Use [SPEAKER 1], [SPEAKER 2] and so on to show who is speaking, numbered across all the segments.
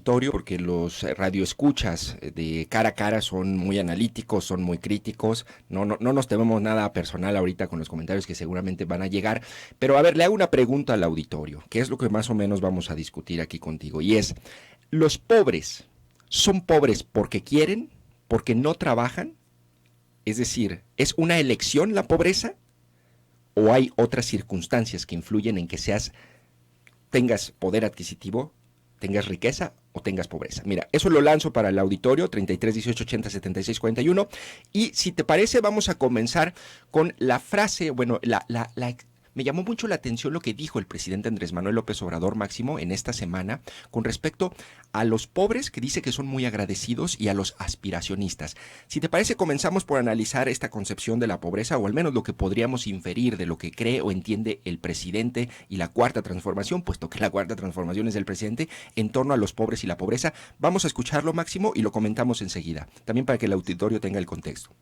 [SPEAKER 1] auditorio, porque los radioescuchas de cara a cara son muy analíticos, son muy críticos. No nos tememos nada personal ahorita con los comentarios que seguramente van a llegar. Pero a ver, le hago una pregunta al auditorio, que es lo que más o menos vamos a discutir aquí contigo. Y es, ¿los pobres son pobres porque quieren, porque no trabajan? Es decir, ¿es una elección la pobreza? ¿O hay otras circunstancias que influyen en que tengas poder adquisitivo, tengas riqueza o tengas pobreza? Mira, eso lo lanzo para el auditorio, 33 18 80 76 41. Y si te parece, vamos a comenzar con la frase, bueno, me llamó mucho la atención lo que dijo el presidente Andrés Manuel López Obrador, Máximo, en esta semana, con respecto a los pobres, que dice que son muy agradecidos, y a los aspiracionistas. Si te parece, comenzamos por analizar esta concepción de la pobreza, o al menos lo que podríamos inferir de lo que cree o entiende el presidente y la cuarta transformación, puesto que la cuarta transformación es del presidente, en torno a los pobres y la pobreza. Vamos a escucharlo, Máximo, y lo comentamos enseguida, también para que el auditorio tenga el contexto.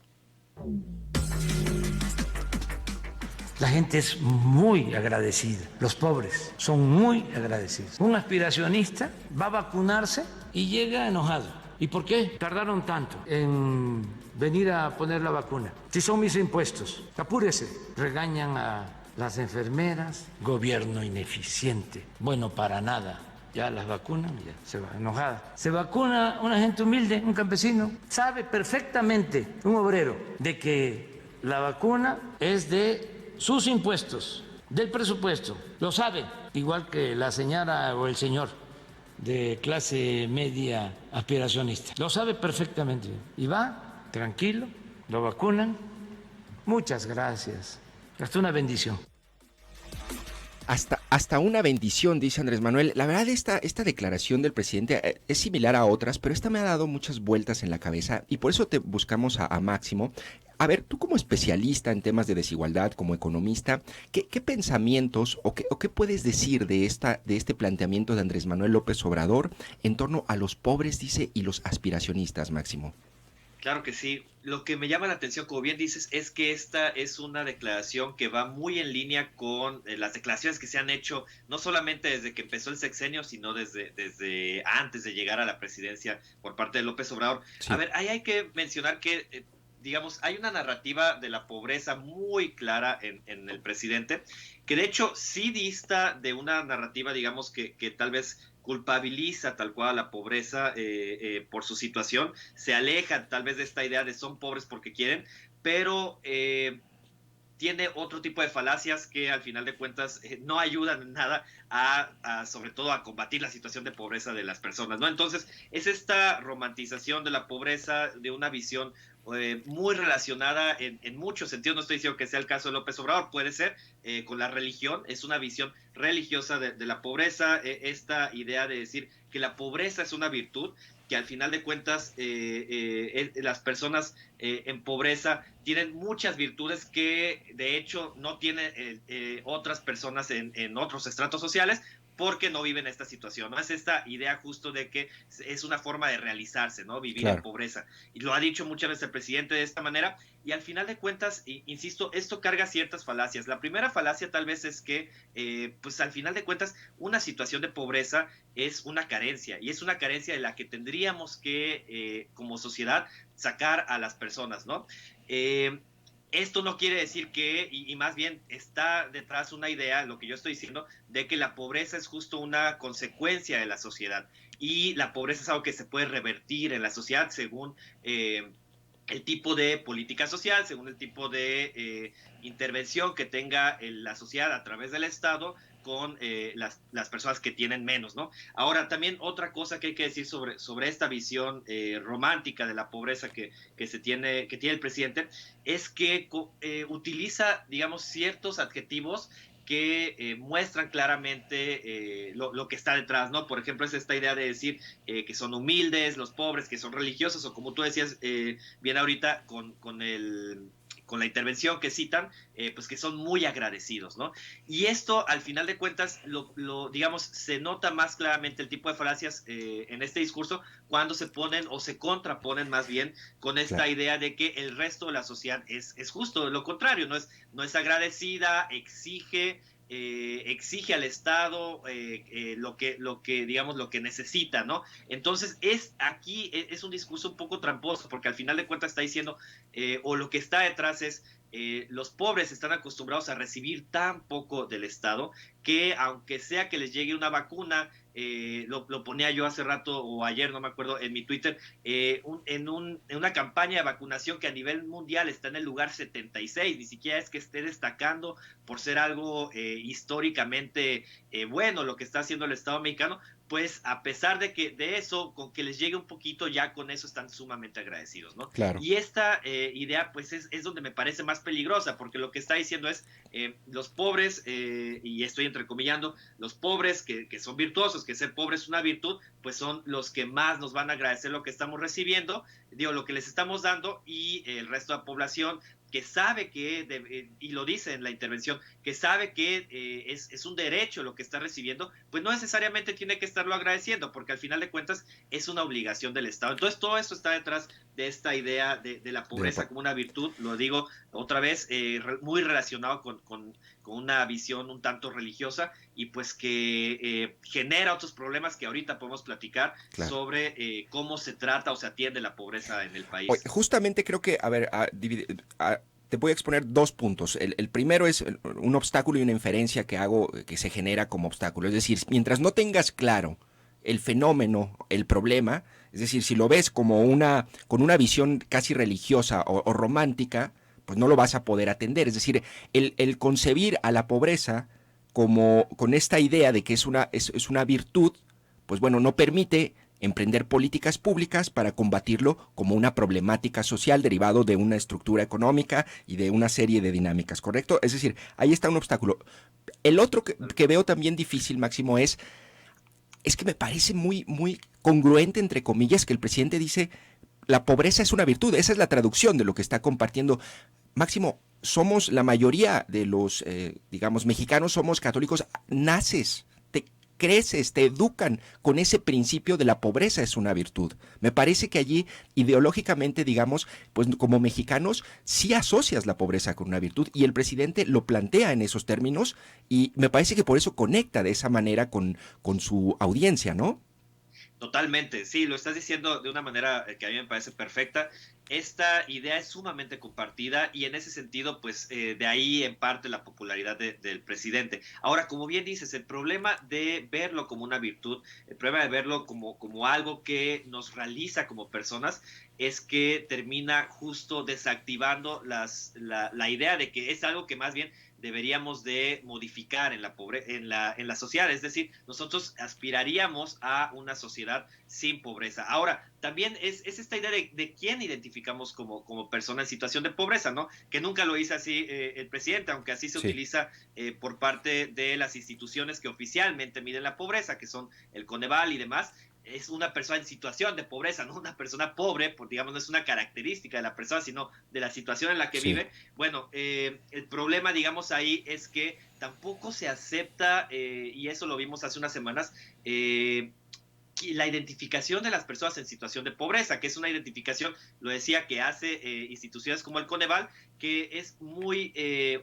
[SPEAKER 2] La gente es muy agradecida, los pobres son muy agradecidos. Un aspiracionista va a vacunarse y llega enojado. ¿Y por qué tardaron tanto en venir a poner la vacuna? Si son mis impuestos, apúrese. Regañan a las enfermeras, gobierno ineficiente, bueno para nada. Ya las vacunan, ya se va enojada. Se vacuna una gente humilde, un campesino, sabe perfectamente, un obrero, de que la vacuna es de sus impuestos, del presupuesto, lo sabe, igual que la señora o el señor de clase media aspiracionista, lo sabe perfectamente y va tranquilo, lo vacunan, muchas gracias, hasta una bendición.
[SPEAKER 1] Hasta una bendición, dice Andrés Manuel. La verdad, esta declaración del presidente es similar a otras, pero esta me ha dado muchas vueltas en la cabeza y por eso te buscamos a Máximo. A ver, tú como especialista en temas de desigualdad, como economista, ¿qué pensamientos o qué puedes decir de este planteamiento de Andrés Manuel López Obrador en torno a los pobres, dice, y los aspiracionistas, Máximo?
[SPEAKER 3] Claro que sí. Lo que me llama la atención, como bien dices, es que esta es una declaración que va muy en línea con las declaraciones que se han hecho, no solamente desde que empezó el sexenio, sino desde antes de llegar a la presidencia por parte de López Obrador.
[SPEAKER 1] Sí.
[SPEAKER 3] A ver, ahí hay que mencionar que, digamos, hay una narrativa de la pobreza muy clara en el presidente, que de hecho sí dista de una narrativa, digamos, que tal vez culpabiliza tal cual a la pobreza por su situación, se aleja tal vez de esta idea de son pobres porque quieren, pero tiene otro tipo de falacias que al final de cuentas no ayudan en nada sobre todo a combatir la situación de pobreza de las personas, ¿no? Entonces es esta romantización de la pobreza, de una visión muy relacionada en muchos sentidos. No estoy diciendo que sea el caso de López Obrador, puede ser con la religión, es una visión religiosa de la pobreza, esta idea de decir que la pobreza es una virtud, que al final de cuentas las personas en pobreza tienen muchas virtudes que de hecho no tienen otras personas en otros estratos sociales, porque no viven esta situación, ¿no? Es esta idea justo de que es una forma de realizarse, ¿no? Vivir en pobreza. Y lo ha dicho muchas veces el presidente de esta manera, y al final de cuentas, insisto, esto carga ciertas falacias. La primera falacia tal vez es que, pues al final de cuentas, una situación de pobreza es una carencia, y es una carencia de la que tendríamos que, como sociedad, sacar a las personas, ¿no? Esto no quiere decir que, y más bien está detrás una idea, lo que yo estoy diciendo, de que la pobreza es justo una consecuencia de la sociedad. Y la pobreza es algo que se puede revertir en la sociedad según el tipo de política social, según el tipo de intervención que tenga la sociedad a través del Estado con las personas que tienen menos, ¿no? Ahora, también otra cosa que hay que decir sobre esta visión romántica de la pobreza que tiene el presidente es que utiliza, digamos, ciertos adjetivos que muestran claramente lo que está detrás, ¿no? Por ejemplo, es esta idea de decir que son humildes, los pobres, que son religiosos, o como tú decías bien ahorita con la intervención que citan, pues que son muy agradecidos, ¿no? Y esto, al final de cuentas, digamos, se nota más claramente el tipo de falacias en este discurso cuando se ponen o se contraponen más bien con esta idea de que el resto de la sociedad es justo lo contrario, no es agradecida, exige, exige al Estado lo que digamos lo que necesita, ¿no? Entonces es un discurso un poco tramposo, porque al final de cuentas está diciendo o lo que está detrás es los pobres están acostumbrados a recibir tan poco del Estado que aunque sea que les llegue una vacuna, lo ponía yo hace rato o ayer, no me acuerdo, en mi Twitter, en una campaña de vacunación que a nivel mundial está en el lugar 76, ni siquiera es que esté destacando por ser algo históricamente bueno lo que está haciendo el Estado mexicano, pues a pesar de eso, con que les llegue un poquito, ya con eso están sumamente agradecidos, ¿no?
[SPEAKER 1] Claro.
[SPEAKER 3] Y esta idea, pues es donde me parece más peligrosa, porque lo que está diciendo es, los pobres, y estoy entrecomillando, los pobres que son virtuosos, que ser pobre es una virtud, pues son los que más nos van a agradecer lo que estamos recibiendo, digo, lo que les estamos dando, y el resto de la población que sabe y lo dice en la intervención, que sabe que es un derecho lo que está recibiendo, pues no necesariamente tiene que estarlo agradeciendo, porque al final de cuentas es una obligación del Estado. Entonces todo eso está detrás de esta idea de la pobreza como una virtud, lo digo otra vez, muy relacionado con una visión un tanto religiosa, y pues que genera otros problemas que ahorita podemos platicar sobre cómo se trata o se atiende la pobreza en el país.
[SPEAKER 1] Oye, justamente creo que, a ver, te voy a exponer dos puntos. El primero es un obstáculo y una inferencia que hago, que se genera como obstáculo. Es decir, mientras no tengas claro el fenómeno, el problema, es decir, si lo ves como con una visión casi religiosa o romántica, pues no lo vas a poder atender. Es decir, el concebir a la pobreza como con esta idea de que es una virtud, pues bueno, no permite emprender políticas públicas para combatirlo como una problemática social derivado de una estructura económica y de una serie de dinámicas, ¿correcto? Es decir, ahí está un obstáculo. El otro que veo también difícil, Máximo, es que me parece muy, muy congruente, entre comillas, que el presidente dice la pobreza es una virtud. Esa es la traducción de lo que está compartiendo. Máximo, somos la mayoría de los, digamos, mexicanos, somos católicos, naces, creces, te educan con ese principio de la pobreza es una virtud. Me parece que allí ideológicamente, digamos, pues como mexicanos sí asocias la pobreza con una virtud, y el presidente lo plantea en esos términos, y me parece que por eso conecta de esa manera con su audiencia, ¿no?
[SPEAKER 3] Totalmente, sí, lo estás diciendo de una manera que a mí me parece perfecta. Esta idea es sumamente compartida, y en ese sentido, pues de ahí en parte la popularidad del presidente. Ahora, como bien dices, el problema de verlo como una virtud, el problema de verlo como algo que nos realiza como personas, es que termina justo desactivando la idea de que es algo que más bien deberíamos de modificar en la sociedad. Es decir, nosotros aspiraríamos a una sociedad sin pobreza. Ahora, también es esta idea de quién identificamos como persona en situación de pobreza, ¿no? Que nunca lo dice así el presidente, aunque así se utiliza por parte de las instituciones que oficialmente miden la pobreza, que son el Coneval y demás. Es una persona en situación de pobreza, no una persona pobre, porque digamos no es una característica de la persona, sino de la situación en la que vive. Bueno, el problema, digamos, ahí es que tampoco se acepta, y eso lo vimos hace unas semanas, la identificación de las personas en situación de pobreza, que es una identificación, lo decía, que hace instituciones como el Coneval, que es muy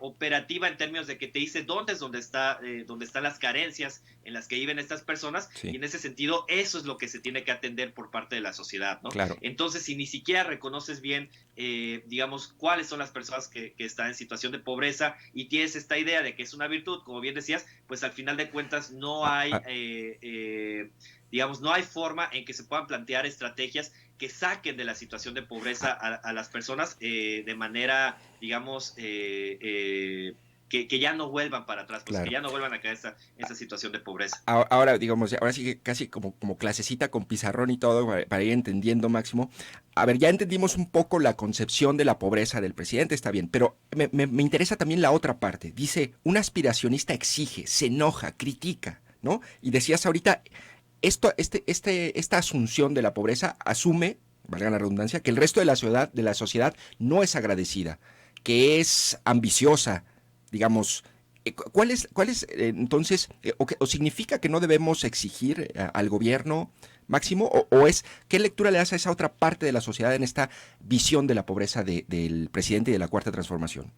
[SPEAKER 3] operativa en términos de que te dice dónde están las carencias en las que viven estas personas, y en ese sentido eso es lo que se tiene que atender por parte de la sociedad, ¿no?
[SPEAKER 1] Claro.
[SPEAKER 3] Entonces, si ni siquiera reconoces bien, digamos, cuáles son las personas que están en situación de pobreza, y tienes esta idea de que es una virtud, como bien decías, pues al final de cuentas no hay digamos, no hay forma en que se puedan plantear estrategias que saquen de la situación de pobreza a las personas de manera, digamos, que ya no vuelvan para atrás, pues que ya no vuelvan a caer esa situación de pobreza.
[SPEAKER 1] Ahora, digamos, ahora sí que casi como clasecita con pizarrón y todo, para ir entendiendo, Máximo. A ver, ya entendimos un poco la concepción de la pobreza del presidente, está bien, pero me interesa también la otra parte. Dice, un aspiracionista exige, se enoja, critica, ¿no? Y decías ahorita, esta asunción de la pobreza asume, valga la redundancia, que el resto de la sociedad no es agradecida, que es ambiciosa, digamos. ¿Cuál es entonces, o significa que no debemos exigir al gobierno, Máximo, o es, qué lectura le das a esa otra parte de la sociedad en esta visión de la pobreza del presidente y de la Cuarta Transformación?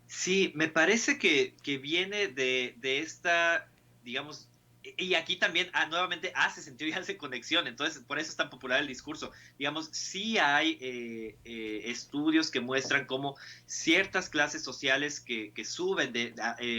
[SPEAKER 3] Sí, me parece que viene de esta, digamos, y aquí también nuevamente hace sentido y hace conexión, entonces por eso es tan popular el discurso. Digamos, sí hay estudios que muestran cómo ciertas clases sociales que suben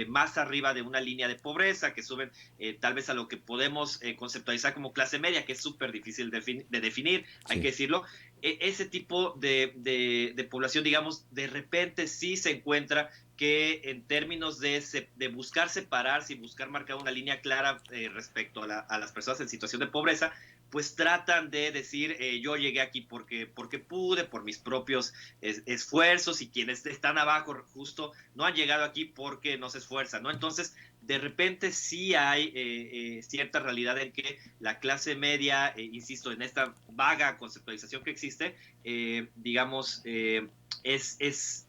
[SPEAKER 3] más arriba de una línea de pobreza, que suben tal vez a lo que podemos conceptualizar como clase media, que es súper difícil de definir, hay
[SPEAKER 1] Sí,
[SPEAKER 3] que decirlo, ese tipo de población, digamos, de repente sí se encuentra que en términos de buscar separarse y buscar marcar una línea clara respecto a las personas en situación de pobreza, pues tratan de decir, yo llegué aquí porque pude, por mis propios esfuerzos, y quienes están abajo justo no han llegado aquí porque no se esfuerzan, ¿no? Entonces, de repente sí hay cierta realidad en que la clase media, insisto, en esta vaga conceptualización que existe, digamos, es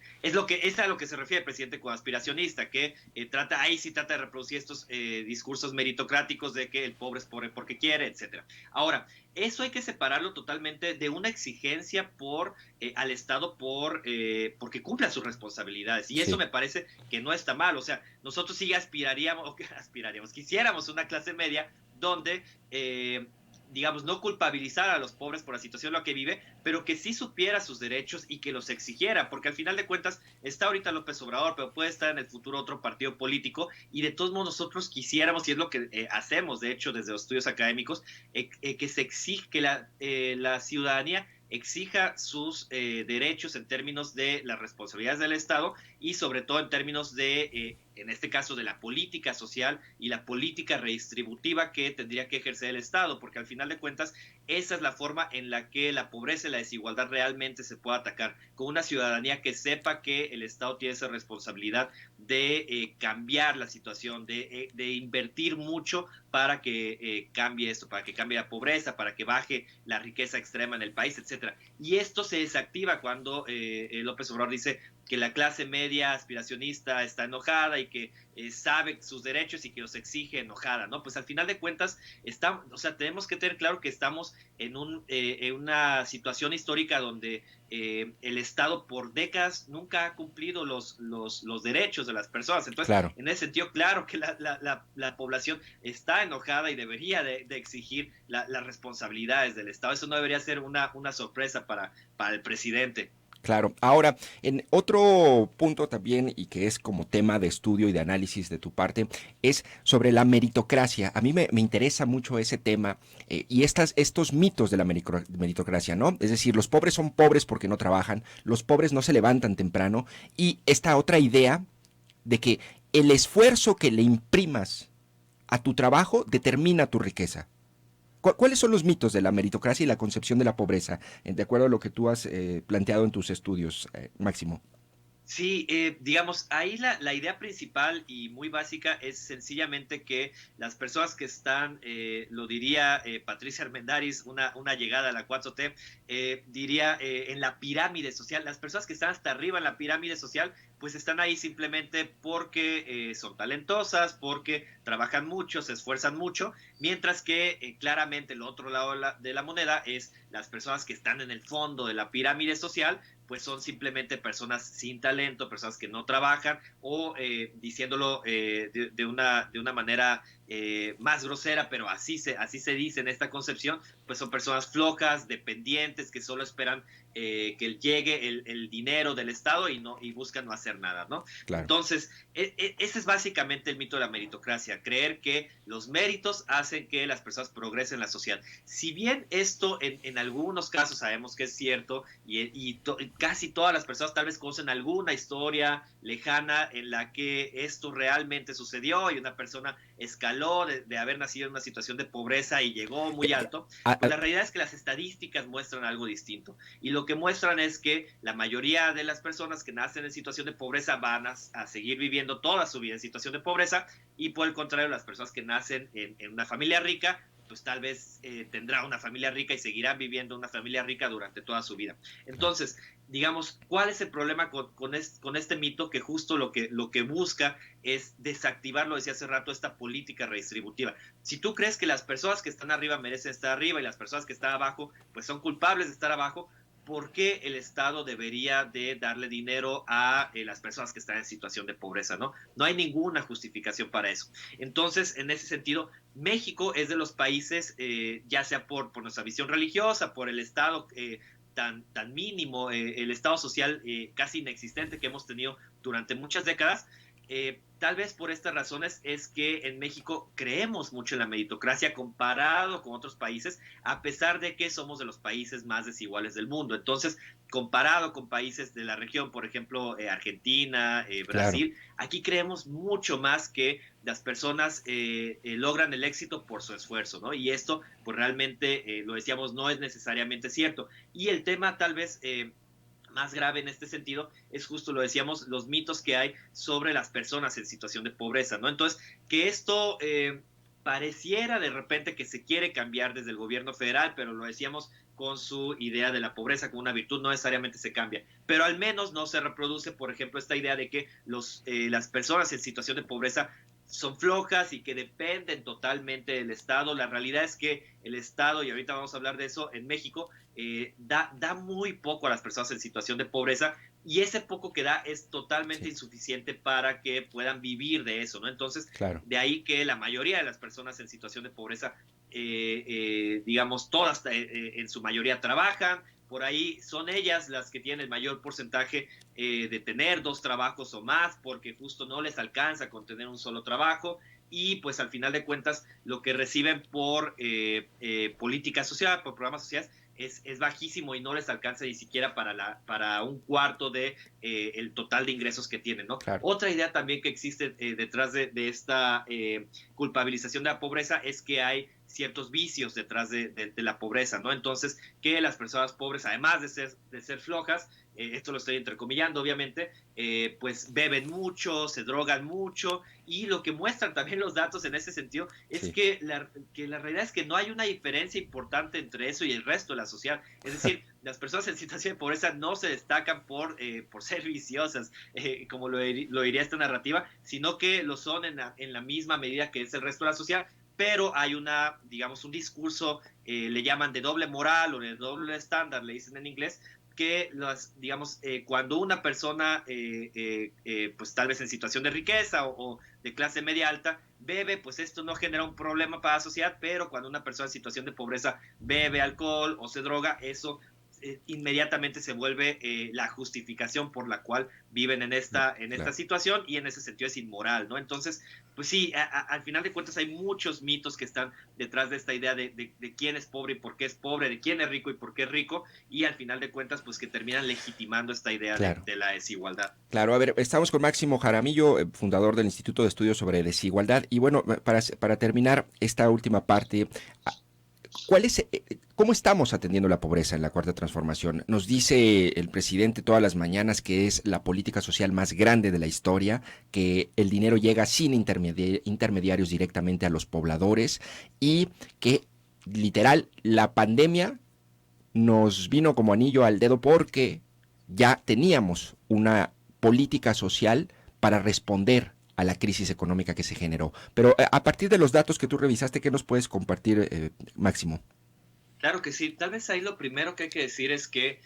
[SPEAKER 3] a lo que se refiere el presidente como aspiracionista, que ahí sí trata de reproducir estos discursos meritocráticos de que el pobre es pobre porque quiere, etcétera. Ahora, eso hay que separarlo totalmente de una exigencia al Estado porque cumpla sus responsabilidades. Y eso
[SPEAKER 1] sí,
[SPEAKER 3] me parece que no está mal. O sea, nosotros sí aspiraríamos, quisiéramos una clase media donde digamos, no culpabilizar a los pobres por la situación en la que vive, pero que sí supiera sus derechos y que los exigiera, porque al final de cuentas está ahorita López Obrador, pero puede estar en el futuro otro partido político, y de todos modos nosotros quisiéramos, y es lo que hacemos, de hecho, desde los estudios académicos, que se exige, que la ciudadanía exija sus derechos en términos de las responsabilidades del Estado y sobre todo en términos en este caso, de la política social y la política redistributiva que tendría que ejercer el Estado, porque al final de cuentas esa es la forma en la que la pobreza y la desigualdad realmente se puede atacar, con una ciudadanía que sepa que el Estado tiene esa responsabilidad de cambiar la situación, de invertir mucho para que cambie esto, para que cambie la pobreza, para que baje la riqueza extrema en el país, etcétera. Y esto se desactiva cuando López Obrador dice que la clase media aspiracionista está enojada y que sabe sus derechos y que los exige enojada, ¿no? Pues al final de cuentas, o sea, tenemos que tener claro que estamos en una situación histórica donde el Estado por décadas nunca ha cumplido los derechos de las personas. Entonces,
[SPEAKER 1] claro.
[SPEAKER 3] en ese sentido, claro que la población está enojada y debería de exigir las responsabilidades del Estado. Eso no debería ser una sorpresa para el presidente.
[SPEAKER 1] Claro. Ahora, en otro punto también, y que es como tema de estudio y de análisis de tu parte, es sobre la meritocracia. A mí me interesa mucho ese tema y estos mitos de la meritocracia, ¿no? Es decir, los pobres son pobres porque no trabajan, los pobres no se levantan temprano, y esta otra idea de que el esfuerzo que le imprimas a tu trabajo determina tu riqueza. ¿Cuáles son los mitos de la meritocracia y la concepción de la pobreza, de acuerdo a lo que tú has planteado en tus estudios, Máximo?
[SPEAKER 3] Sí, digamos, ahí la idea principal y muy básica es sencillamente que las personas que están, lo diría Patricia Armendariz, una llegada a la 4T, diría en la pirámide social, las personas que están hasta arriba en la pirámide social, pues están ahí simplemente porque son talentosas, porque trabajan mucho, se esfuerzan mucho, mientras que claramente el otro lado de la moneda es las personas que están en el fondo de la pirámide social, pues son simplemente personas sin talento, personas que no trabajan, o diciéndolo de una manera más grosera, pero así se dice en esta concepción, pues son personas flojas, dependientes, que solo esperan que llegue el dinero del Estado y buscan no hacer nada, ¿no?
[SPEAKER 1] Claro.
[SPEAKER 3] Entonces, ese es básicamente el mito de la meritocracia, creer que los méritos hacen que las personas progresen en la sociedad. Si bien esto en algunos casos sabemos que es cierto, y casi todas las personas tal vez conocen alguna historia lejana en la que esto realmente sucedió y una persona escaló de haber nacido en una situación de pobreza y llegó muy alto,
[SPEAKER 1] A-
[SPEAKER 3] pues
[SPEAKER 1] a-
[SPEAKER 3] la realidad es que las estadísticas muestran algo distinto. Y lo que muestran es que la mayoría de las personas que nacen en situación de pobreza van a seguir viviendo toda su vida en situación de pobreza, y por el contrario, las personas que nacen en una familia rica, pues tal vez tendrá una familia rica y seguirán viviendo una familia rica durante toda su vida. Entonces, digamos, ¿cuál es el problema con este mito? Que justo lo que busca es desactivar, lo decía hace rato, esta política redistributiva. Si tú crees que las personas que están arriba merecen estar arriba y las personas que están abajo pues son culpables de estar abajo, por qué el Estado debería de darle dinero a las personas que están en situación de pobreza, ¿no? No hay ninguna justificación para eso. Entonces, en ese sentido, México es de los países, ya sea por nuestra visión religiosa, por el Estado tan mínimo, el Estado social casi inexistente que hemos tenido durante muchas décadas. Tal vez por estas razones es que en México creemos mucho en la meritocracia comparado con otros países, a pesar de que somos de los países más desiguales del mundo. Entonces, comparado con países de la región, por ejemplo, Argentina,
[SPEAKER 1] Claro.
[SPEAKER 3] Brasil, aquí creemos mucho más que las personas logran el éxito por su esfuerzo, ¿no? Y esto, pues realmente, lo decíamos, no es necesariamente cierto. Y el tema tal vez más grave en este sentido es justo, lo decíamos, los mitos que hay sobre las personas en situación de pobreza, ¿no? Entonces, que esto pareciera de repente que se quiere cambiar desde el gobierno federal, pero lo decíamos con su idea de la pobreza como una virtud, no necesariamente se cambia, pero al menos no se reproduce, por ejemplo, esta idea de que las personas en situación de pobreza son flojas y que dependen totalmente del Estado. La realidad es que el Estado, y ahorita vamos a hablar de eso, en México da muy poco a las personas en situación de pobreza, y ese poco que da es totalmente
[SPEAKER 1] Sí,
[SPEAKER 3] insuficiente para que puedan vivir de eso, ¿no? Entonces,
[SPEAKER 1] claro.
[SPEAKER 3] de ahí que la mayoría de las personas en situación de pobreza, digamos, todas en su mayoría trabajan. Por ahí son ellas las que tienen el mayor porcentaje de tener dos trabajos o más, porque justo no les alcanza con tener un solo trabajo, y pues al final de cuentas lo que reciben por política social, por programas sociales, es bajísimo y no les alcanza ni siquiera para un cuarto de el total de ingresos que tienen, ¿no?
[SPEAKER 1] Claro.
[SPEAKER 3] Otra idea también que existe detrás de esta culpabilización de la pobreza es que hay ciertos vicios detrás de la pobreza, ¿no? Entonces, que las personas pobres, además de ser flojas, esto lo estoy entrecomillando, obviamente, pues beben mucho, se drogan mucho, y lo que muestran también los datos en ese sentido es
[SPEAKER 1] Sí.
[SPEAKER 3] que la realidad es que no hay una diferencia importante entre eso y el resto de la sociedad. Es decir, las personas en situación de pobreza no se destacan por ser viciosas, como lo diría esta narrativa, sino que lo son en la misma medida que es el resto de la sociedad, pero hay digamos, un discurso, le llaman de doble moral o de doble estándar, le dicen en inglés, que digamos, cuando una persona, pues tal vez en situación de riqueza o de clase media alta, bebe, pues esto no genera un problema para la sociedad, pero cuando una persona en situación de pobreza bebe alcohol o se droga, eso inmediatamente se vuelve la justificación por la cual viven en esta
[SPEAKER 1] Claro.
[SPEAKER 3] situación, y en ese sentido es inmoral, ¿no? Entonces, pues sí, al final de cuentas hay muchos mitos que están detrás de esta idea de quién es pobre y por qué es pobre, de quién es rico y por qué es rico, y al final de cuentas, pues que terminan legitimando esta idea
[SPEAKER 1] Claro.
[SPEAKER 3] de la desigualdad.
[SPEAKER 1] Claro, a ver, estamos con Máximo Jaramillo, fundador del Instituto de Estudios sobre Desigualdad. Y bueno, para terminar esta última parte, ¿cuál es, cómo estamos atendiendo la pobreza en la Cuarta Transformación? Nos dice el presidente todas las mañanas que es la política social más grande de la historia, que el dinero llega sin intermediarios directamente a los pobladores y que literal la pandemia nos vino como anillo al dedo porque ya teníamos una política social para responder a la crisis económica que se generó. Pero a partir de los datos que tú revisaste, ¿qué nos puedes compartir, Máximo?
[SPEAKER 3] Claro que sí. Tal vez ahí lo primero que hay que decir es que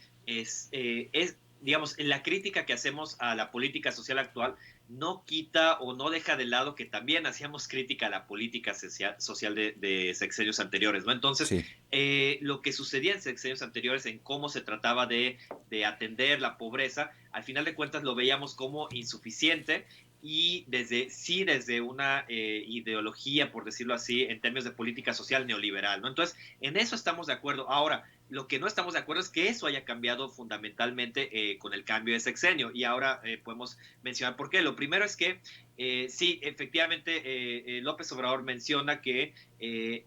[SPEAKER 3] digamos, en la crítica que hacemos a la política social actual no quita o no deja de lado que también hacíamos crítica a la política social de sexenios anteriores, ¿no? Entonces,
[SPEAKER 1] Sí,
[SPEAKER 3] lo que sucedía en sexenios anteriores en cómo se trataba de atender la pobreza, al final de cuentas lo veíamos como insuficiente, y desde una ideología, por decirlo así, en términos de política social neoliberal, ¿no? Entonces, en eso estamos de acuerdo. Ahora, lo que no estamos de acuerdo es que eso haya cambiado fundamentalmente con el cambio de sexenio, y ahora podemos mencionar por qué. Lo primero es que sí, efectivamente, López Obrador menciona que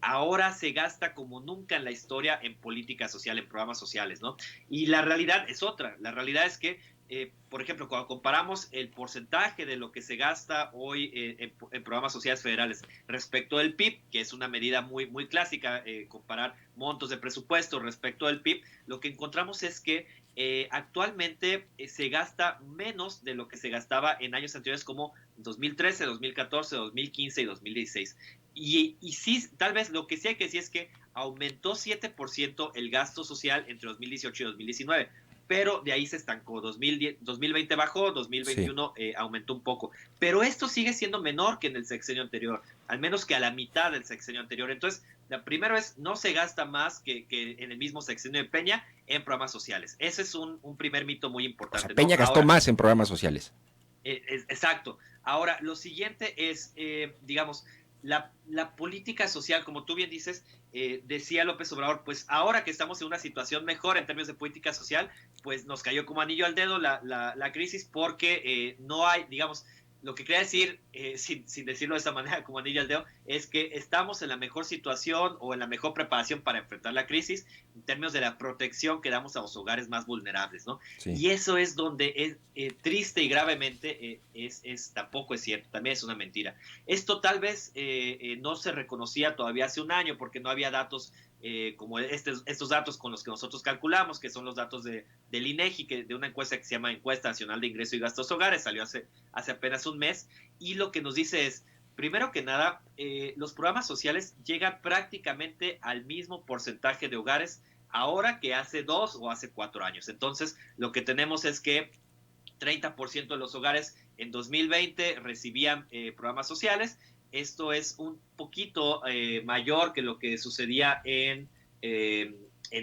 [SPEAKER 3] ahora se gasta como nunca en la historia en política social, en programas sociales, ¿no? Y la realidad es otra. La realidad es que por ejemplo, cuando comparamos el porcentaje de lo que se gasta hoy en programas sociales federales respecto del PIB, que es una medida muy clásica, comparar montos de presupuesto respecto del PIB, lo que encontramos es que actualmente se gasta menos de lo que se gastaba en años anteriores como 2013, 2014, 2015 y 2016. Y sí, tal vez lo que sí hay que decir es que aumentó 7% el gasto social entre 2018 y 2019, pero de ahí se estancó. 2020 bajó, 2021 aumentó un poco. Pero esto sigue siendo menor que en el sexenio anterior, al menos que a la mitad del sexenio anterior. Entonces, la primera es, no se gasta más que en el mismo sexenio de Peña en programas sociales. Ese es un primer mito muy importante.
[SPEAKER 1] O sea, Peña gastó más en programas sociales.
[SPEAKER 3] Exacto. Ahora, lo siguiente es, digamos, la política social, como tú bien dices, decía López Obrador, pues ahora que estamos en una situación mejor en términos de política social, pues nos cayó como anillo al dedo la crisis porque no hay, digamos, lo que quería decir, sin decirlo de esa manera como anillo al dedo, es que estamos en la mejor situación o en la mejor preparación para enfrentar la crisis en términos de la protección que damos a los hogares más vulnerables, ¿no? Sí. Y eso es donde es triste y gravemente tampoco es cierto, también es una mentira. Esto tal vez no se reconocía todavía hace un año porque no había datos como estos datos con los que nosotros calculamos, que son los datos del INEGI, de una encuesta que se llama Encuesta Nacional de Ingreso y Gastos Hogares, salió hace apenas un mes, y lo que nos dice es, primero que nada, los programas sociales llegan prácticamente al mismo porcentaje de hogares ahora que hace 2 o hace 4 años. Entonces, lo que tenemos es que 30% de los hogares en 2020 recibían programas sociales. Esto es un poquito mayor que lo que sucedía en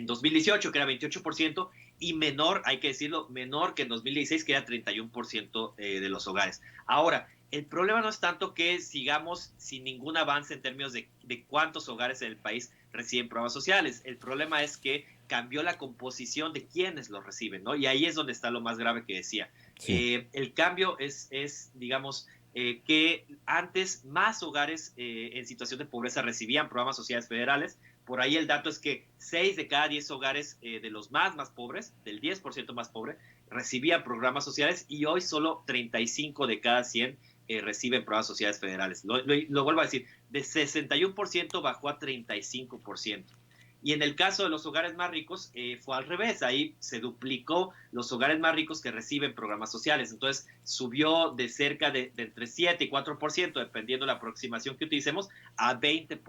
[SPEAKER 3] 2018, que era 28%, y menor, hay que decirlo, menor que en 2016, que era 31% de los hogares. Ahora, el problema no es tanto que sigamos sin ningún avance en términos de cuántos hogares en el país reciben programas sociales. El problema es que cambió la composición de quienes los reciben, ¿no? Y ahí es donde está lo más grave que decía. Sí. El cambio es digamos, que antes más hogares en situación de pobreza recibían programas sociales federales. Por ahí el dato es que 6 de cada 10 hogares de los más pobres, del 10% más pobre, recibían programas sociales, y hoy solo 35 de cada 100 reciben programas sociales federales. Lo vuelvo a decir, de 61% bajó a 35%. Y en el caso de los hogares más ricos, fue al revés. Ahí se duplicó los hogares más ricos que reciben programas sociales. Entonces, subió de cerca de entre 7 y 4%, dependiendo de la aproximación que utilicemos, a 20%.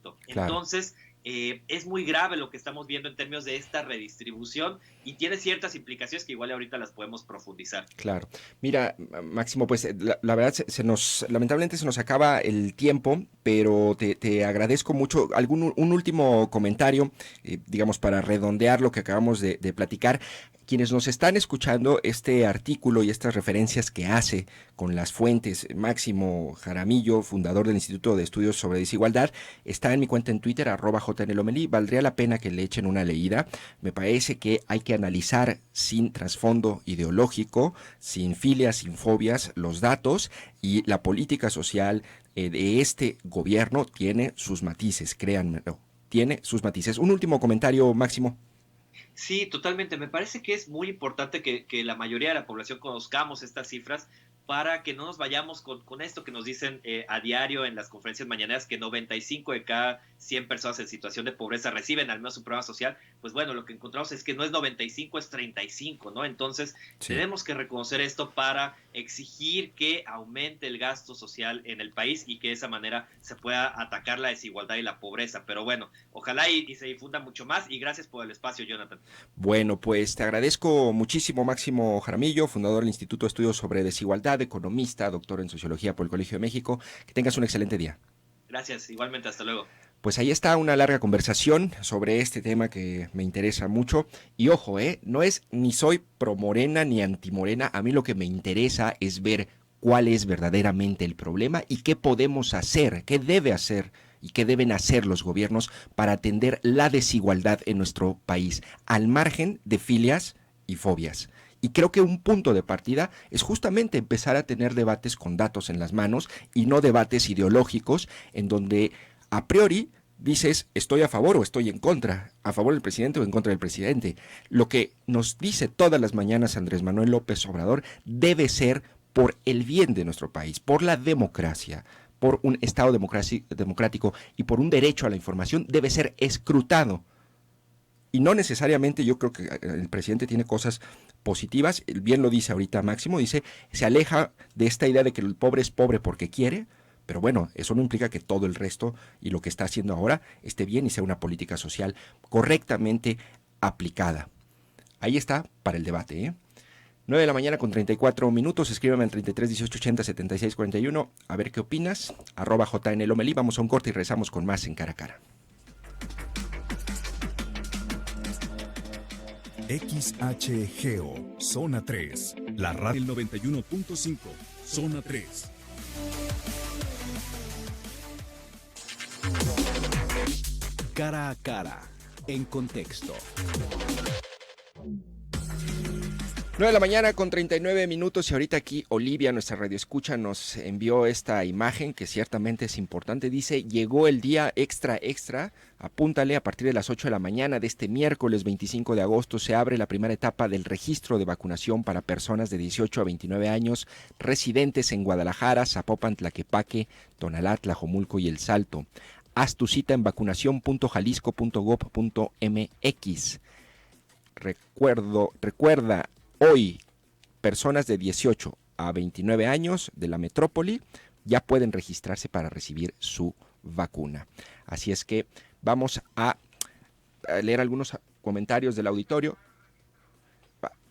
[SPEAKER 3] Claro. Entonces, es muy grave lo que estamos viendo en términos de esta redistribución, y tiene ciertas implicaciones que igual ahorita las podemos profundizar.
[SPEAKER 1] Claro. Mira, Máximo, pues la verdad lamentablemente se nos acaba el tiempo, pero te agradezco mucho. Un último comentario, digamos, para redondear lo que acabamos de platicar. Quienes nos están escuchando, este artículo y estas referencias que hace con las fuentes, Máximo Jaramillo, fundador del Instituto de Estudios sobre Desigualdad, está en mi cuenta en Twitter, @jnlomelí. Valdría la pena que le echen una leída. Me parece que hay que analizar sin trasfondo ideológico, sin filias, sin fobias, los datos, y la política social de este gobierno tiene sus matices, créanmelo, tiene sus matices. Un último comentario, Máximo.
[SPEAKER 3] Sí, totalmente. Me parece que es muy importante que la mayoría de la población conozcamos estas cifras para que no nos vayamos con esto que nos dicen a diario en las conferencias mañaneras, que 95 de cada 100 personas en situación de pobreza reciben al menos un programa social. Pues bueno, lo que encontramos es que no es 95, es 35, ¿no? Entonces, sí, tenemos que reconocer esto para exigir que aumente el gasto social en el país y que de esa manera se pueda atacar la desigualdad y la pobreza. Pero bueno, ojalá y se difunda mucho más, y gracias por el espacio, Jonathan.
[SPEAKER 1] Bueno, pues te agradezco muchísimo, Máximo Jaramillo, fundador del Instituto de Estudios sobre Desigualdad, economista, doctor en Sociología por el Colegio de México. Que tengas un excelente día.
[SPEAKER 3] Gracias, igualmente, hasta luego.
[SPEAKER 1] Pues ahí está una larga conversación sobre este tema que me interesa mucho. Y ojo, no es ni soy pro Morena ni anti Morena. A mí lo que me interesa es ver cuál es verdaderamente el problema y qué podemos hacer, qué debe hacer y qué deben hacer los gobiernos para atender la desigualdad en nuestro país, al margen de filias y fobias. Y creo que un punto de partida es justamente empezar a tener debates con datos en las manos y no debates ideológicos en donde a priori dices estoy a favor o estoy en contra, a favor del presidente o en contra del presidente. Lo que nos dice todas las mañanas Andrés Manuel López Obrador debe ser por el bien de nuestro país, por la democracia, por un Estado democrático y por un derecho a la información, debe ser escrutado. Y no necesariamente, yo creo que el presidente tiene cosas positivas, bien lo dice ahorita Máximo, dice, se aleja de esta idea de que el pobre es pobre porque quiere, Pero bueno, eso no implica que todo el resto y lo que está haciendo ahora esté bien y sea una política social correctamente aplicada. Ahí está para el debate, ¿eh? 9 de la mañana con 34 minutos, escríbeme al 33 18 80 76 41, a ver qué opinas, @JNLomelí, vamos a un corte y regresamos con más en Cara a Cara.
[SPEAKER 4] XHGO, Zona 3, la radio del 91.5, Zona 3. Cara a Cara, en contexto.
[SPEAKER 1] 9 de la mañana con 39 minutos y ahorita aquí Olivia, nuestra radioescucha, nos envió esta imagen que ciertamente es importante. Dice, llegó el día extra, apúntale, a partir de las 8 de la mañana de este miércoles 25 de agosto se abre la primera etapa del registro de vacunación para personas de 18 a 29 años residentes en Guadalajara, Zapopan, Tlaquepaque, Tonalá, Tlajomulco y El Salto. Haz tu cita en vacunación.jalisco.gov.mx. Recuerda, hoy, personas de 18 a 29 años de la metrópoli ya pueden registrarse para recibir su vacuna. Así es que vamos a leer algunos comentarios del auditorio.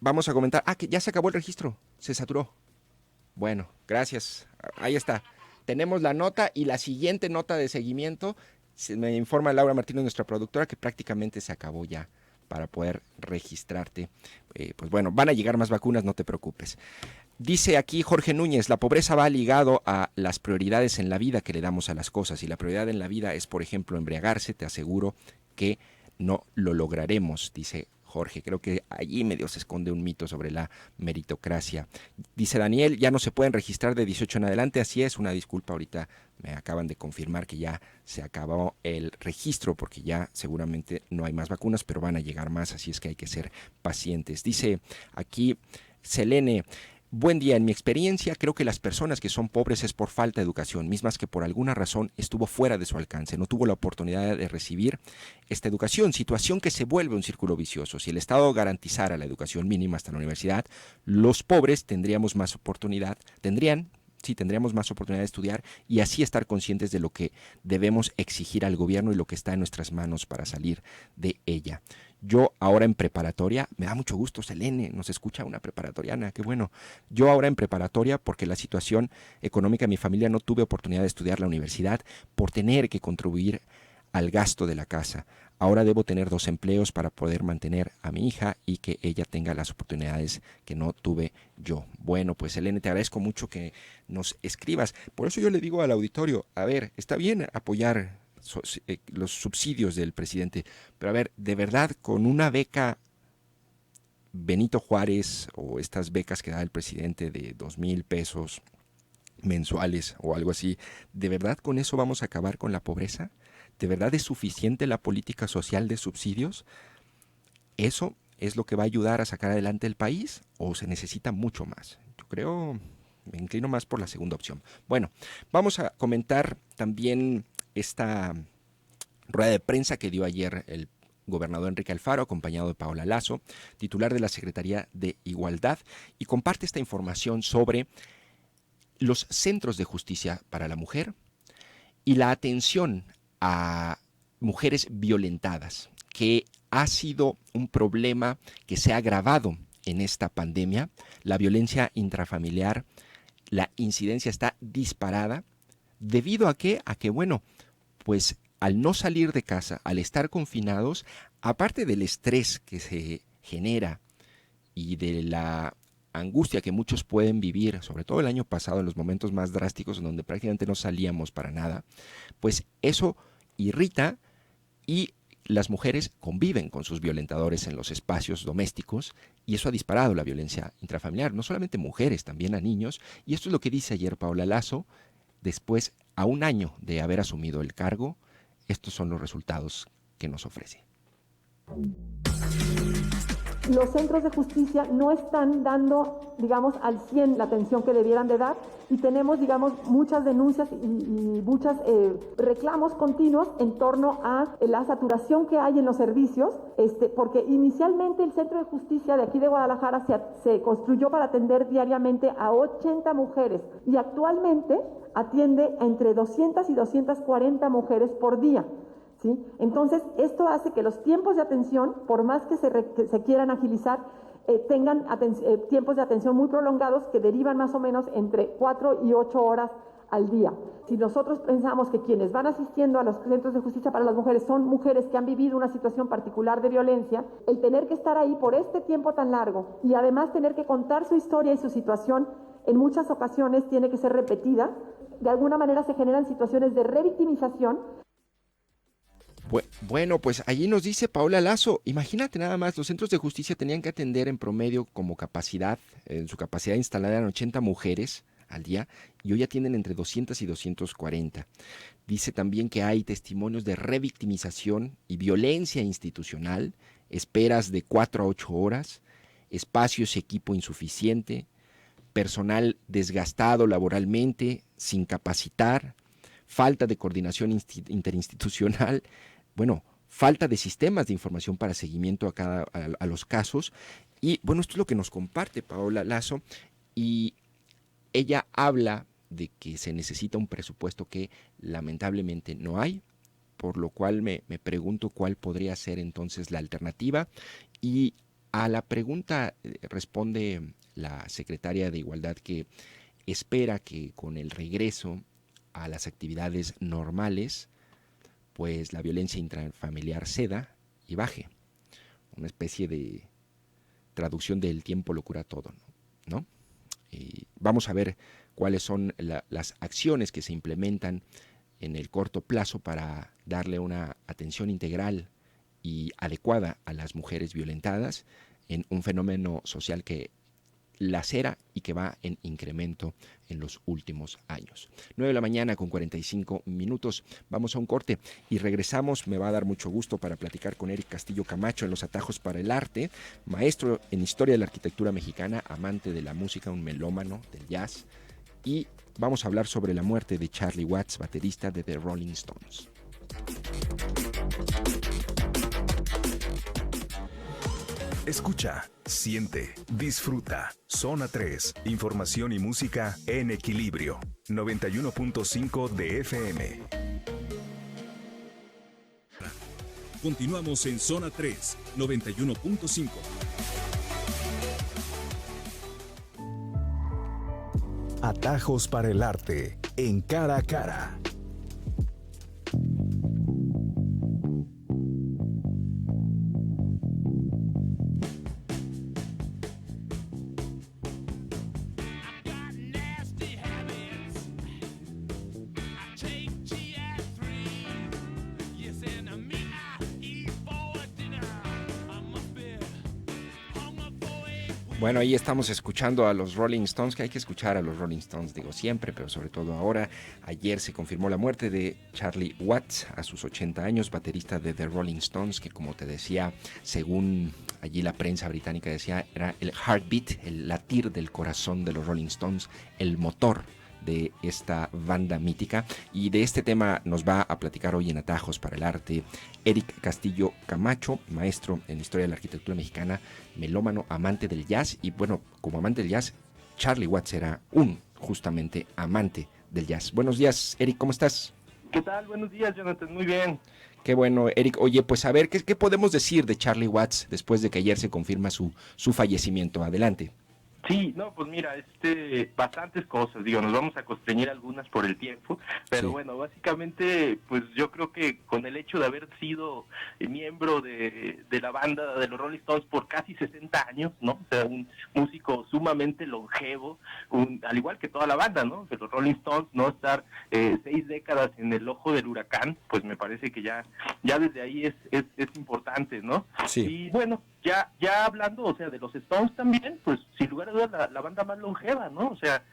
[SPEAKER 1] Vamos a comentar. Que ya se acabó el registro, se saturó. Bueno, gracias. Ahí está. Tenemos la nota y la siguiente nota de seguimiento. Me informa Laura Martínez, nuestra productora, que prácticamente se acabó ya para poder registrarte. Pues bueno, van a llegar más vacunas, no te preocupes. Dice aquí Jorge Núñez, la pobreza va ligado a las prioridades en la vida que le damos a las cosas. Y la prioridad en la vida es, por ejemplo, embriagarse. Te aseguro que no lo lograremos, dice Jorge. Creo que allí medio se esconde un mito sobre la meritocracia. Dice Daniel, ya no se pueden registrar de 18 en adelante. Así es, una disculpa, ahorita me acaban de confirmar que ya se acabó el registro porque ya seguramente no hay más vacunas, pero van a llegar más, así es que hay que ser pacientes. Dice aquí Selene, buen día, en mi experiencia creo que las personas que son pobres es por falta de educación, mismas que por alguna razón estuvo fuera de su alcance, no tuvo la oportunidad de recibir esta educación, situación que se vuelve un círculo vicioso. Si el Estado garantizara la educación mínima hasta la universidad, los pobres tendríamos más oportunidad de estudiar y así estar conscientes de lo que debemos exigir al gobierno y lo que está en nuestras manos para salir de ella. Yo ahora en preparatoria, me da mucho gusto, Selene, nos escucha una preparatoriana, qué bueno. Yo ahora en preparatoria, porque la situación económica de mi familia no tuve oportunidad de estudiar la universidad por tener que contribuir al gasto de la casa. Ahora debo tener 2 empleos para poder mantener a mi hija y que ella tenga las oportunidades que no tuve yo. Bueno, pues Selene, te agradezco mucho que nos escribas. Por eso yo le digo al auditorio, a ver, está bien apoyar los subsidios del presidente, pero a ver, de verdad, con una beca Benito Juárez o estas becas que da el presidente de 2,000 pesos mensuales o algo así, ¿de verdad con eso vamos a acabar con la pobreza? ¿De verdad es suficiente la política social de subsidios? ¿Eso es lo que va a ayudar a sacar adelante el país o se necesita mucho más? Yo creo, me inclino más por la segunda opción. Bueno, vamos a comentar también esta rueda de prensa que dio ayer el gobernador Enrique Alfaro, acompañado de Paola Lazo, titular de la Secretaría de Igualdad, y comparte esta información sobre los centros de justicia para la mujer y la atención a mujeres violentadas, que ha sido un problema que se ha agravado en esta pandemia. La violencia intrafamiliar, la incidencia está disparada. ¿Debido a qué? A que, bueno, pues al no salir de casa, al estar confinados, aparte del estrés que se genera y de la angustia que muchos pueden vivir, sobre todo el año pasado, en los momentos más drásticos, en donde prácticamente no salíamos para nada, pues eso irrita y las mujeres conviven con sus violentadores en los espacios domésticos y eso ha disparado la violencia intrafamiliar, no solamente mujeres, también a niños, y esto es lo que dice ayer Paola Lazo, después, a un año de haber asumido el cargo, estos son los resultados que nos ofrece.
[SPEAKER 5] los centros de justicia no están dando, digamos, al 100 la atención que debieran de dar, y tenemos, digamos, muchas denuncias y muchos reclamos continuos en torno a la saturación que hay en los servicios, porque inicialmente el Centro de Justicia de aquí de Guadalajara se construyó para atender diariamente a 80 mujeres, y actualmente atiende a entre 200 y 240 mujeres por día. ¿Sí? Entonces, esto hace que los tiempos de atención, por más que se quieran agilizar, tengan tiempos de atención muy prolongados que derivan más o menos entre 4 y 8 horas al día. Si nosotros pensamos que quienes van asistiendo a los centros de justicia para las mujeres son mujeres que han vivido una situación particular de violencia, el tener que estar ahí por este tiempo tan largo y además tener que contar su historia y su situación en muchas ocasiones tiene que ser repetida, de alguna manera se generan situaciones de revictimización.
[SPEAKER 1] Bueno, pues allí nos dice Paola Lazo, imagínate nada más, los centros de justicia tenían que atender en promedio como capacidad, en su capacidad instalada eran 80 mujeres al día, y hoy atienden entre 200 y 240. Dice también que hay testimonios de revictimización y violencia institucional, esperas de 4 a 8 horas, espacios y equipo insuficiente, personal desgastado laboralmente, sin capacitar, falta de coordinación interinstitucional, bueno, falta de sistemas de información para seguimiento a los casos. Y bueno, esto es lo que nos comparte Paola Lazo, y ella habla de que se necesita un presupuesto que lamentablemente no hay, por lo cual me pregunto cuál podría ser entonces la alternativa. Y a la pregunta responde la secretaria de Igualdad que espera que con el regreso a las actividades normales, pues la violencia intrafamiliar ceda y baje. Una especie de traducción del tiempo lo cura todo, ¿no? Y vamos a ver cuáles son las acciones que se implementan en el corto plazo para darle una atención integral y adecuada a las mujeres violentadas en un fenómeno social que lacera y que va en incremento en los últimos años. 9 de la mañana con 45 minutos. Vamos a un corte y regresamos. Me va a dar mucho gusto para platicar con Eric Castillo Camacho en Los Atajos para el Arte, maestro en Historia de la Arquitectura Mexicana, amante de la música, un melómano del jazz. Y vamos a hablar sobre la muerte de Charlie Watts, baterista de The Rolling Stones.
[SPEAKER 4] Escucha, siente, disfruta. Zona 3, información y música en equilibrio. 91.5 de FM. Continuamos en Zona 3, 91.5. Atajos para el arte, en Cara a Cara.
[SPEAKER 1] Bueno, ahí estamos escuchando a los Rolling Stones, que hay que escuchar a los Rolling Stones, digo siempre, pero sobre todo ahora. Ayer se confirmó la muerte de Charlie Watts a sus 80 años, baterista de The Rolling Stones, que como te decía, según allí la prensa británica decía, era el heartbeat, el latir del corazón de los Rolling Stones, el motor de esta banda mítica. Y de este tema nos va a platicar hoy en Atajos para el Arte Eric Castillo Camacho, maestro en Historia de la Arquitectura Mexicana, melómano, amante del jazz. Y bueno, como amante del jazz, Charlie Watts era justamente amante del jazz. Buenos días, Eric, ¿cómo estás?
[SPEAKER 6] ¿Qué tal? Buenos días, Jonathan, muy bien.
[SPEAKER 1] Qué bueno, Eric. Oye, pues a ver, ¿qué podemos decir de Charlie Watts después de que ayer se confirma su fallecimiento? Adelante.
[SPEAKER 6] Sí, no, pues mira, bastantes cosas, digo, nos vamos a constreñir algunas por el tiempo, pero
[SPEAKER 1] sí.
[SPEAKER 6] Bueno, básicamente, pues yo creo que con el hecho de haber sido miembro de la banda de los Rolling Stones por casi 60 años, ¿no? O sea, un músico sumamente longevo, al igual que toda la banda, ¿no? De los Rolling Stones, no estar 6 décadas en el ojo del huracán, pues me parece que ya desde ahí es importante, ¿no?
[SPEAKER 1] Sí.
[SPEAKER 6] Y bueno, ya hablando, o sea, de los Stones también, pues sin lugar a dudas la banda más longeva, ¿no? O sea,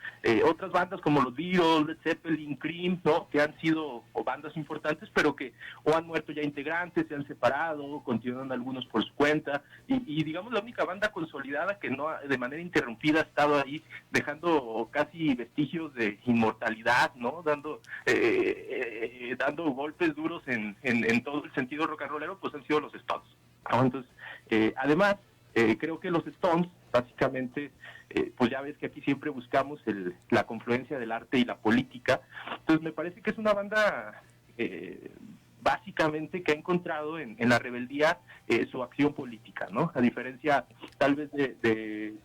[SPEAKER 6] otras bandas como los Beatles, Led Zeppelin, Cream, ¿no? Que han sido bandas importantes, pero que o han muerto ya integrantes, se han separado, continúan algunos por su cuenta, y digamos la única banda consolidada que no de manera interrumpida ha estado ahí, dejando casi vestigios de inmortalidad, ¿no? Dando golpes duros en todo el sentido rock and rollero, pues han sido los Stones, ¿no? Entonces, además, creo que los Stones, básicamente, pues ya ves que aquí siempre buscamos la confluencia del arte y la política. Entonces me parece que es una banda básicamente que ha encontrado en la rebeldía su acción política, ¿no? A diferencia tal vez de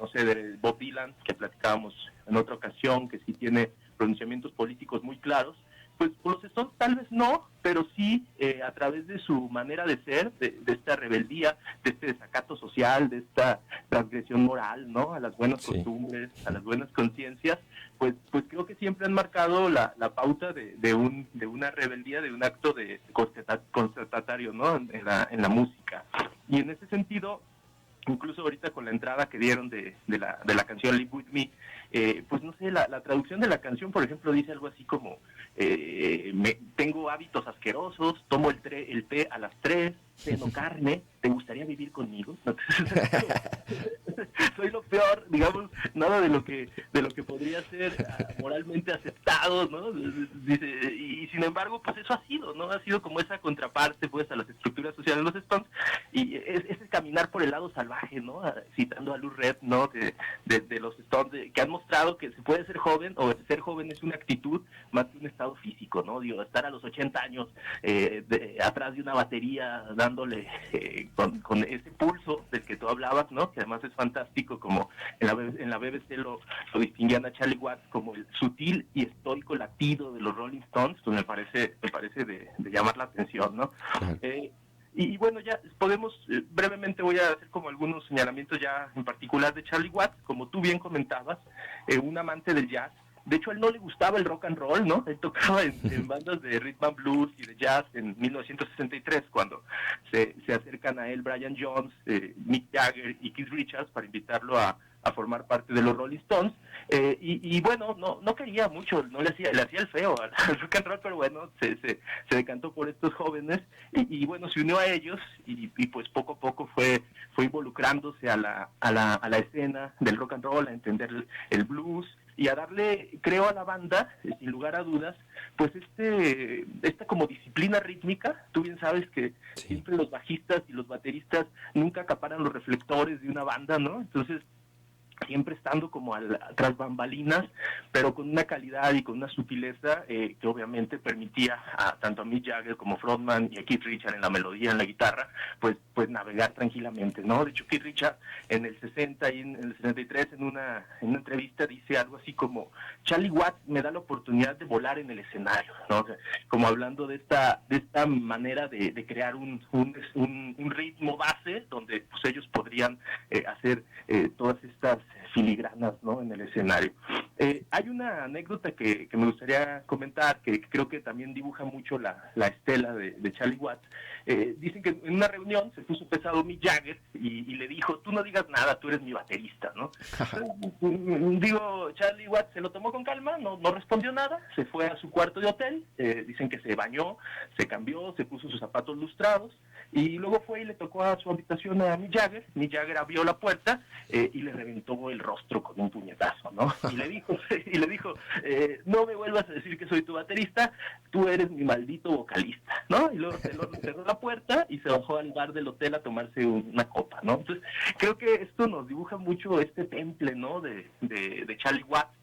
[SPEAKER 6] Bob Dylan, que platicábamos en otra ocasión, que sí tiene pronunciamientos políticos muy claros. Pues por los Stones tal vez no, pero sí a través de su manera de ser, de esta rebeldía, de este desacato social, de esta transgresión moral, ¿no? A las buenas costumbres, a las buenas conciencias, pues creo que siempre han marcado la pauta de una rebeldía, de un acto de constatatario, ¿no? En la música. Y en ese sentido, incluso ahorita con la entrada que dieron de la canción Live With Me, pues no sé, la traducción de la canción, por ejemplo, dice algo así como tengo hábitos asquerosos, tomo el té a las 3, ceno carne, ¿te gustaría vivir conmigo? Soy lo peor, digamos, nada de lo que podría ser moralmente aceptado, ¿no? Dice, y sin embargo, pues eso ha sido, ¿no? Ha sido como esa contraparte, pues, a las estructuras sociales de los Stones, y es el caminar por el lado salvaje, ¿no? Citando a Lou Reed, ¿no? De los Stones, que han mostrado que se puede ser joven, o ser joven es una actitud más que un estado físico, ¿no? Digo, estar a los 80 años atrás de una batería, dándole con ese pulso del que tú hablabas, ¿no? Que además es fantástico, como en la BBC lo distinguían a Charlie Watts como el sutil y estoico latido de los Rolling Stones, pues me parece de llamar la atención, ¿no?
[SPEAKER 1] Claro.
[SPEAKER 6] Y bueno, ya podemos, brevemente voy a hacer como algunos señalamientos ya en particular de Charlie Watts, como tú bien comentabas, un amante del jazz. De hecho, a él no le gustaba el rock and roll, ¿no? Él tocaba en bandas de rhythm and blues y de jazz en 1963, cuando se acercan a él Brian Jones, Mick Jagger y Keith Richards para invitarlo a formar parte de los Rolling Stones. Y bueno, no quería mucho, no le hacía el feo al rock and roll, pero bueno, se decantó por estos jóvenes y bueno, se unió a ellos y pues poco a poco fue involucrándose a la escena del rock and roll, a entender el blues y a darle, creo, a la banda, sin lugar a dudas, pues esta como disciplina rítmica. Tú bien sabes que siempre los bajistas y los bateristas nunca acaparan los reflectores de una banda, ¿no? Entonces, siempre estando como tras bambalinas, pero con una calidad y con una sutileza que obviamente permitía tanto a Mick Jagger como frontman y a Keith Richards en la melodía, en la guitarra, pues navegar tranquilamente, ¿no? De hecho, Keith Richards en el 60 y en el 63 en una entrevista dice algo así como: Charlie Watts me da la oportunidad de volar en el escenario, ¿no? O sea, como hablando de esta manera de crear un ritmo base donde pues ellos podrían hacer todas estas filigranas, ¿no? En el escenario. Hay una anécdota que me gustaría comentar, que creo que también dibuja mucho la estela de Charlie Watts. Dicen que en una reunión se puso pesado Mick Jagger y le dijo: tú no digas nada, tú eres mi baterista, ¿no? Digo, Charlie Watts se lo tomó con calma, no respondió nada, se fue a su cuarto de hotel, dicen que se bañó, se cambió, se puso sus zapatos lustrados, y luego fue y le tocó a su habitación a Mick Jagger. Mick Jagger abrió la puerta y le reventó el rostro con un puñetazo, ¿no? Y le dijo, no me vuelvas a decir que soy tu baterista, tú eres mi maldito vocalista, ¿no? Y luego cerró la puerta y se bajó al bar del hotel a tomarse una copa, ¿no? Entonces, creo que esto nos dibuja mucho este temple, ¿no? De Charlie Watts.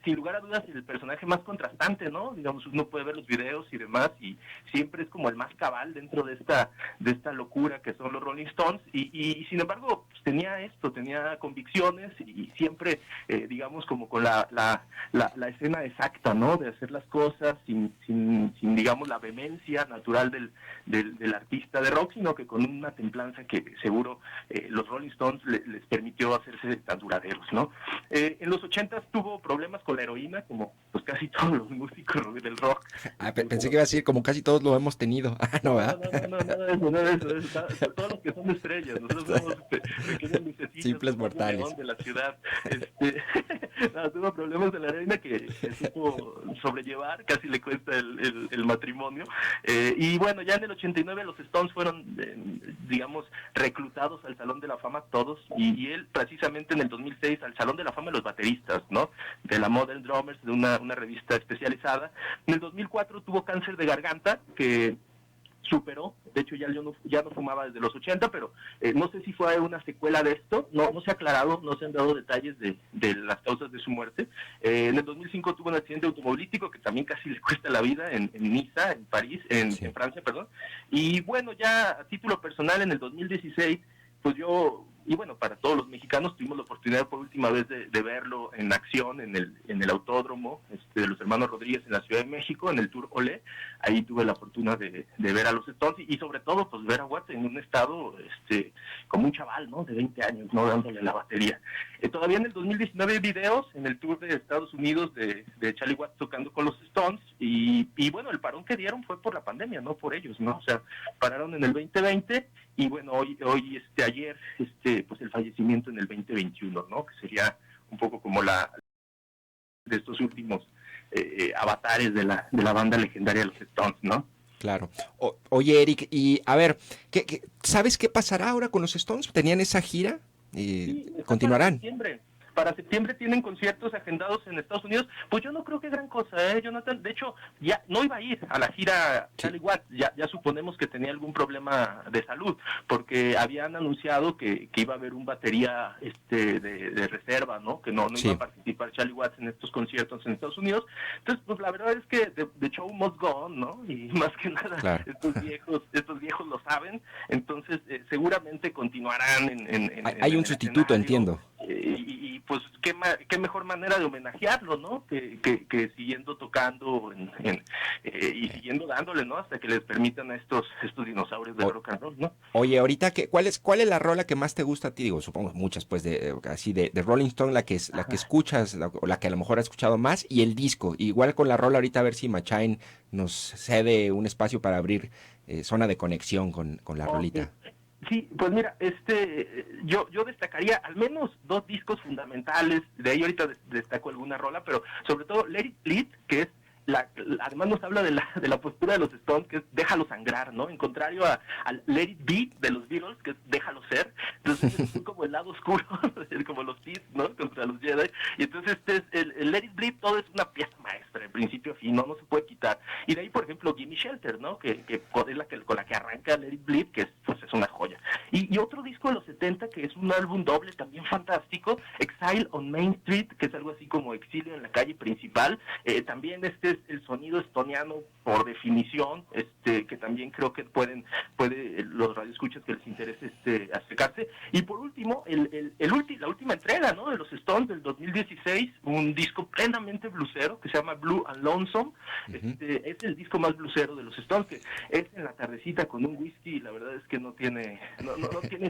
[SPEAKER 6] Sin lugar a dudas, el personaje más contrastante, ¿no? Digamos, uno puede ver los videos y demás, y siempre es como el más cabal dentro de esta locura que son los Rolling Stones, y sin embargo, pues, tenía convicciones, y siempre, digamos, como con la escena exacta, ¿no? De hacer las cosas sin digamos, la vehemencia natural del artista de rock, sino que con una templanza que seguro los Rolling Stones les permitió hacerse tan duraderos, ¿no? En los 80s tuvo problemas con la heroína, como pues casi todos los músicos del rock.
[SPEAKER 1] Pensé que iba a decir, como casi todos lo hemos tenido. No, ¿verdad?
[SPEAKER 6] No, nada de eso. Todos los que son estrellas. Nosotros somos pequeñas lucecitas
[SPEAKER 1] Simples mortales.
[SPEAKER 6] León de la ciudad. No, tuvo problemas de la reina que supo sobrellevar, casi le cuesta el matrimonio. Y bueno, ya en el 89 los Stones fueron, digamos, reclutados al Salón de la Fama todos, y él precisamente en el 2006 al Salón de la Fama de los bateristas, ¿no? De la Modern Drummers, de una revista especializada. En el 2004 tuvo cáncer de garganta que superó, de hecho ya no fumaba desde los 80, pero no sé si fue una secuela de esto, no se ha aclarado, no se han dado detalles de las causas de su muerte. En el 2005 tuvo un accidente automovilístico que también casi le cuesta la vida en Niza, en París, en Francia, perdón. Y bueno, ya a título personal en el 2016, pues yo, y bueno, para todos los mexicanos tuvimos la oportunidad por última vez de verlo en acción en el autódromo de los hermanos Rodríguez en la Ciudad de México, en el Tour Olé. Ahí tuve la fortuna de ver a los Stones y sobre todo pues ver a Watts en un estado como un chaval, ¿no? De 20 años, ¿no? Dándole la batería. Todavía en el 2019 hay videos en el Tour de Estados Unidos de Charlie Watts tocando con los Stones y bueno, el parón que dieron fue por la pandemia, no por ellos, ¿no? O sea, pararon en el 2020 y bueno, hoy ayer, pues el fallecimiento en el 2021, ¿no? Que sería un poco como de estos últimos avatares de la banda legendaria de los Stones, ¿no?
[SPEAKER 1] Claro. Oye, Eric, y a ver, ¿sabes qué pasará ahora con los Stones? ¿Tenían esa gira?
[SPEAKER 6] Sí,
[SPEAKER 1] ¿continuarán?
[SPEAKER 6] Para septiembre tienen conciertos agendados en Estados Unidos. Pues yo no creo que gran cosa, Jonathan. De hecho, ya no iba a ir a la gira Charlie Watts. Ya suponemos que tenía algún problema de salud, porque habían anunciado que iba a haber un batería de reserva, ¿no? Que no iba a participar Charlie Watts en estos conciertos en Estados Unidos. Entonces, pues la verdad es que the show must go on, ¿no? Y más que nada, claro, estos viejos lo saben. Entonces, seguramente continuarán
[SPEAKER 1] hay un sustituto, entiendo.
[SPEAKER 6] Y pues qué mejor manera de homenajearlo, ¿no? Que siguiendo tocando y siguiendo dándole, ¿no? Hasta que les permitan a estos dinosaurios del rock and roll, ¿no?
[SPEAKER 1] Oye, ahorita ¿cuál es la rola que más te gusta a ti? Digo, supongo muchas, pues, así de Rolling Stone, la que escuchas, o la que a lo mejor has escuchado más, y el disco. Igual con la rola ahorita, a ver si Machain nos cede un espacio para abrir zona de conexión con la rolita.
[SPEAKER 6] Sí, pues mira, yo destacaría al menos dos discos fundamentales, de ahí ahorita destaco alguna rola, pero sobre todo Let It Bleed, que es además nos habla de la postura de los Stones, que es déjalo sangrar, ¿no? En contrario al Let It Be de los Beatles, que es déjalo ser. Entonces es como el lado oscuro, como los Sith, ¿no? Contra los Jedi. Y entonces el Let It Bleed todo es una pieza maestra, de principio a fin, no se puede quitar. Y de ahí, por ejemplo, Gimme Shelter, ¿no? Que es con la que arranca Let It Bleed, que es una joya. Y otro disco de los 70, que es un álbum doble también fantástico, Exile on Main Street, que es algo así como Exilio en la calle principal. También el sonido estoniano por definición, que también creo que puede los radioescuchas que les interese acercarse. Y por último, la última entrega, ¿no? De los Stones del 2016, un disco plenamente blusero que se llama Blue and Lonesome. Es el disco más blusero de los Stones, que es en la tardecita con un whisky, y la verdad es que no tiene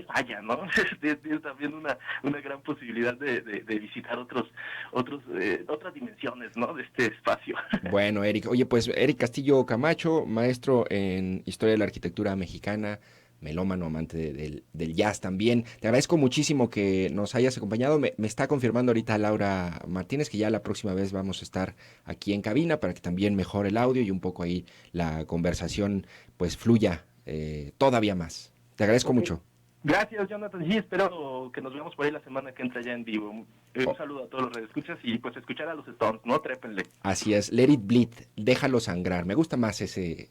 [SPEAKER 6] falla, ¿no? Tiene también una gran posibilidad de visitar otras dimensiones, ¿no? De este espacio.
[SPEAKER 1] Bueno, Eric, oye, pues Eric Castillo Camacho, maestro en Historia de la Arquitectura Mexicana, melómano, amante del jazz también. Te agradezco muchísimo que nos hayas acompañado. Me está confirmando ahorita Laura Martínez que ya la próxima vez vamos a estar aquí en cabina para que también mejore el audio y un poco ahí la conversación pues fluya todavía más. Te agradezco mucho.
[SPEAKER 6] Gracias, Jonathan. Sí, espero que nos veamos por ahí la semana que entra ya en vivo. Un saludo a todos los radioescuchas y pues escuchar a los Stones, ¿no? Trépenle.
[SPEAKER 1] Así es, Let It Bleed, déjalo sangrar. Me gusta más ese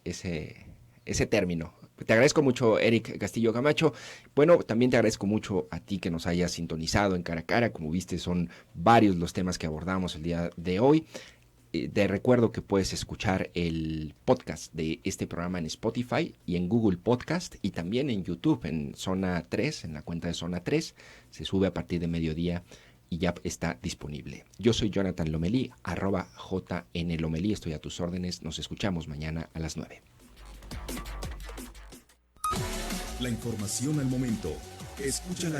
[SPEAKER 1] término. Te agradezco mucho, Eric Castillo Camacho. Bueno, también te agradezco mucho a ti que nos hayas sintonizado en Cara a Cara. Como viste, son varios los temas que abordamos el día de hoy. Te recuerdo que puedes escuchar el podcast de este programa en Spotify y en Google Podcast y también en YouTube, en Zona 3, en la cuenta de Zona 3. Se sube a partir de mediodía y ya está disponible. Yo soy Jonathan Lomelí, @JNLomelí. Estoy a tus órdenes. Nos escuchamos mañana a las 9.
[SPEAKER 4] La información al momento. Escúchala